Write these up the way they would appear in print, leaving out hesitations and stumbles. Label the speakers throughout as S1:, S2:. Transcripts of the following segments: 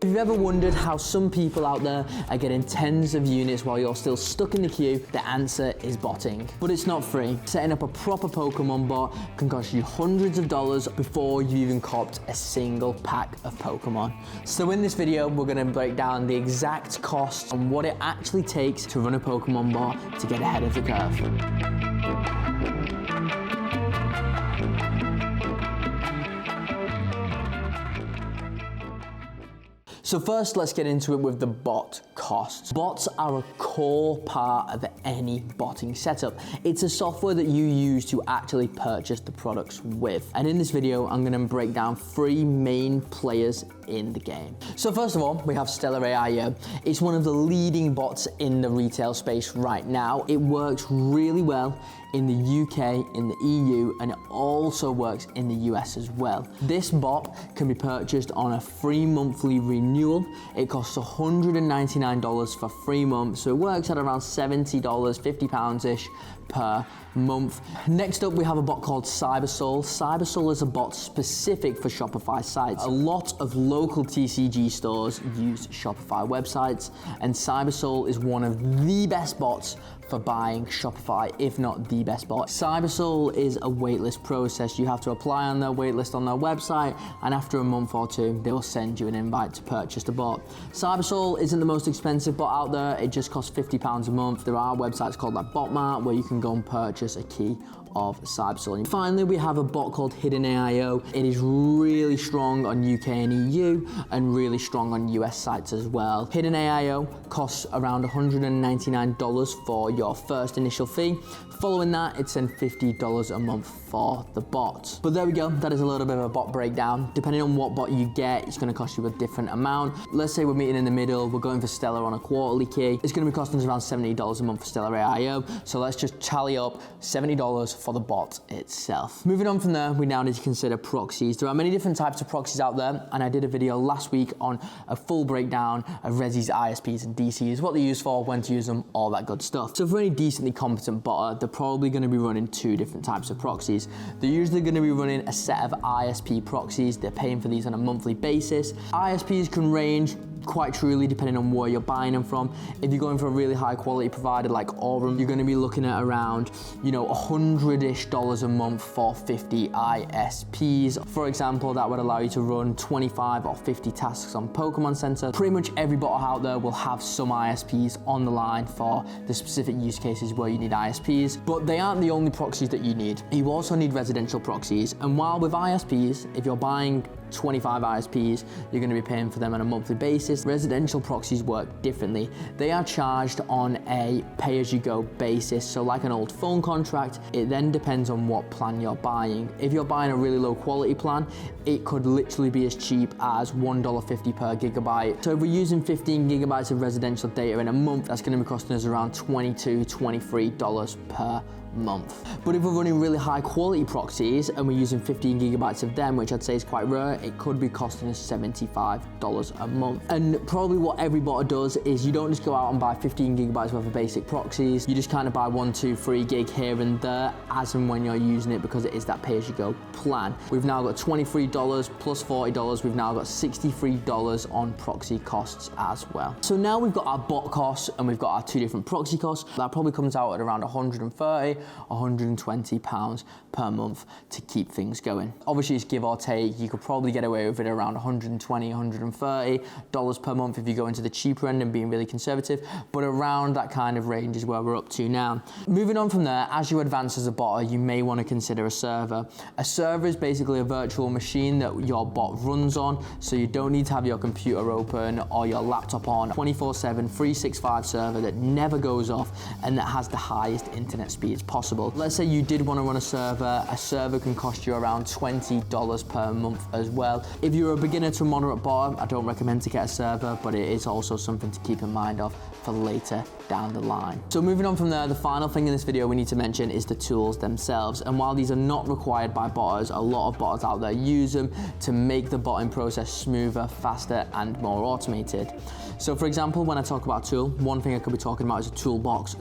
S1: If you've ever wondered how some people out there are getting tens of units while you're still stuck in the queue, the answer is botting. But it's not free. Setting up a proper Pokemon bot can cost you hundreds of dollars before you even copped a single pack of Pokemon. So in this video, we're going to break down the exact costs and what it actually takes to run a Pokemon bot to get ahead of the curve. So first, let's get into it with the bot costs. Bots are a core part of any botting setup. It's a software that you use to actually purchase the products with. And in this video, I'm gonna break down 3 main players in the game. So first of all, we have Stellar AI here. It's one of the leading bots in the retail space right now. It works really well in the UK, in the EU, and it also works in the US as well. This bot can be purchased on a free monthly renewal. It costs $199 for 3 months, so it works at around $70, £50-ish per month. Next up, we have a bot called Cybersoul. Cybersoul is a bot specific for Shopify sites. A lot of local TCG stores use Shopify websites, and Cybersoul is one of the best bots for buying Shopify, if not the best bot. Cybersoul is a waitlist process. You have to apply on their waitlist on their website, and after a month or 2, they will send you an invite to purchase the bot. Cybersoul isn't the most expensive bot out there. It just costs £50 a month. There are websites called like Botmart where you can go and purchase a key of Cybersoul. And finally, we have a bot called Hidden AIO. It is really strong on UK and EU and really strong on US sites as well. Hidden AIO costs around $199 for your first initial fee. Following that, it's then $50 a month for the bot. But there we go, that is a little bit of a bot breakdown. Depending on what bot you get, it's gonna cost you a different amount. Let's say we're meeting in the middle, we're going for Stellar on a quarterly key. It's gonna be costing us around $70 a month for Stellar AIO. So let's just tally up $70 for the bot itself. Moving on from there, we now need to consider proxies. There are many different types of proxies out there, and I did a video last week on a full breakdown of Resi's, ISPs, and DCs, what they're used for, when to use them, all that good stuff. So for any decently competent botter, they're probably gonna be running 2 different types of proxies. They're usually gonna be running a set of ISP proxies. They're paying for these on a monthly basis. ISPs can range quite truly depending on where you're buying them from. If you're going for a really high quality provider like Aurum, you're going to be looking at around, $100-ish a month for 50 ISPs. For example, that would allow you to run 25 or 50 tasks on Pokemon Center. Pretty much every bot out there will have some ISPs on the line for the specific use cases where you need ISPs, but they aren't the only proxies that you need. You also need residential proxies, and while with ISPs, if you're buying 25 ISPs, you're going to be paying for them on a monthly basis. Residential proxies work differently. They are charged on a pay-as-you-go basis, so like an old phone contract. It then depends on what plan you're buying. If you're buying a really low quality plan, it could literally be as cheap as $1.50 per gigabyte. So if we're using 15 gigabytes of residential data in a month, that's going to be costing us around $22, $23 per month. But if we're running really high quality proxies and we're using 15 gigabytes of them, which I'd say is quite rare, it could be costing us $75 a month. And probably what every botter does is you don't just go out and buy 15 gigabytes worth of basic proxies. You just kind of buy 1, 2, 3 gig here and there as and when you're using it, because it is that pay-as-you-go plan. We've now got $23 plus $40. We've now got $63 on proxy costs as well. So now we've got our bot costs and we've got our 2 different proxy costs. That probably comes out at around $130, £120 per month to keep things going. Obviously, it's give or take. You could probably get away with it around $120, $130 per month if you go into the cheaper end and being really conservative, but around that kind of range is where we're up to now. Moving on from there, as you advance as a botter, you may want to consider a server. A server is basically a virtual machine that your bot runs on, so you don't need to have your computer open or your laptop on. 24/7, 365 server that never goes off and that has the highest internet speeds possible. Let's say you did want to run a server can cost you around $20 per month as well. If you're a beginner to moderate botter, I don't recommend to get a server, but it is also something to keep in mind of for later down the line. So moving on from there, the final thing in this video we need to mention is the tools themselves. And while these are not required by botters, a lot of botters out there use them to make the botting process smoother, faster, and more automated. So for example, when I talk about a tool, one thing I could be talking about is a toolbox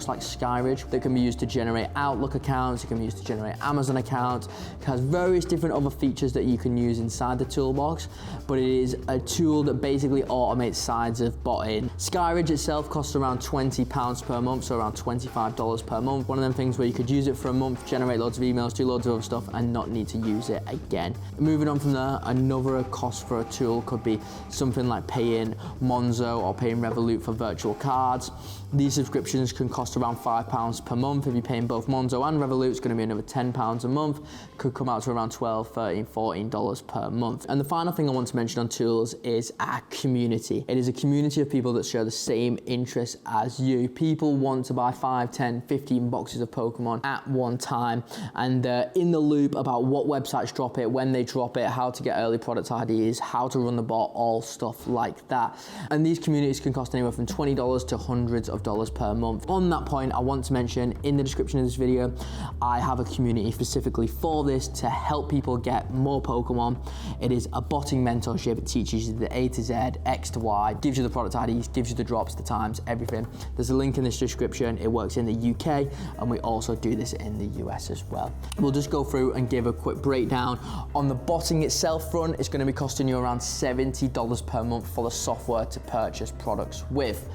S1: like Skyridge that can be used to generate Outlook accounts, it can be used to generate Amazon accounts. It has various different other features that you can use inside the toolbox, but it is a tool that basically automates sides of botting. Skyridge itself costs around £20 per month, so around $25 per month. One of them things where you could use it for a month, generate loads of emails, do loads of other stuff, and not need to use it again. Moving on from there, another cost for a tool could be something like paying Monzo or paying Revolut for virtual cards. These subscriptions can cost around £5 per month. If you're paying both Monzo and Revolut, it's going to be another £10 a month. Could come out to around $12, $13, $14 per month. And the final thing I want to mention on tools is our community. It is a community of people that share the same interests as you. People want to buy 5, 10, 15 boxes of Pokemon at one time, and they're in the loop about what websites drop it, when they drop it, how to get early product IDs, how to run the bot, all stuff like that. And these communities can cost anywhere from $20 to hundreds of dollars per month. On that point, I want to mention in the description of this video, I have a community specifically for this to help people get more Pokemon. It is a botting mentorship. It teaches you the A to Z, X to Y, gives you the product IDs, gives you the drops, the times, everything. There's a link in this description. It works in the UK, and we also do this in the US as well. We'll just go through and give a quick breakdown. On the botting itself front, it's going to be costing you around $70 per month for the software to purchase products with.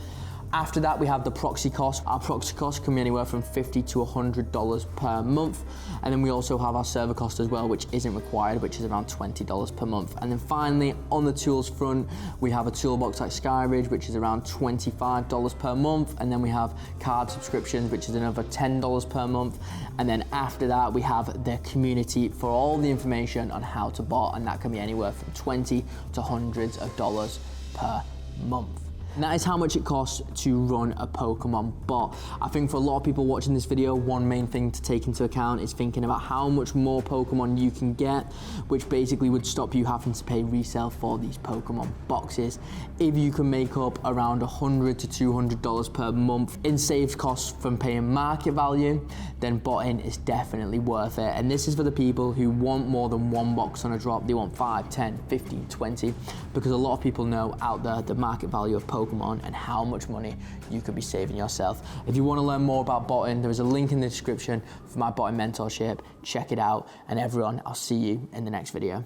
S1: After that, we have the proxy cost. Our proxy cost can be anywhere from $50 to $100 per month. And then we also have our server cost as well, which isn't required, which is around $20 per month. And then finally, on the tools front, we have a toolbox like Skyridge, which is around $25 per month. And then we have card subscriptions, which is another $10 per month. And then after that, we have the community for all the information on how to bot, and that can be anywhere from $20 to hundreds of dollars per month. And that is how much it costs to run a Pokemon bot. I think for a lot of people watching this video, one main thing to take into account is thinking about how much more Pokemon you can get, which basically would stop you having to pay resale for these Pokemon boxes. If you can make up around $100 to $200 per month in saved costs from paying market value, then botting is definitely worth it. And this is for the people who want more than one box on a drop. They want 5, 10, 15, 20, because a lot of people know out there the market value of Pokemon and how much money you could be saving yourself. If you want to learn more about botting, there is a link in the description for my botting mentorship. Check it out, and everyone, I'll see you in the next video.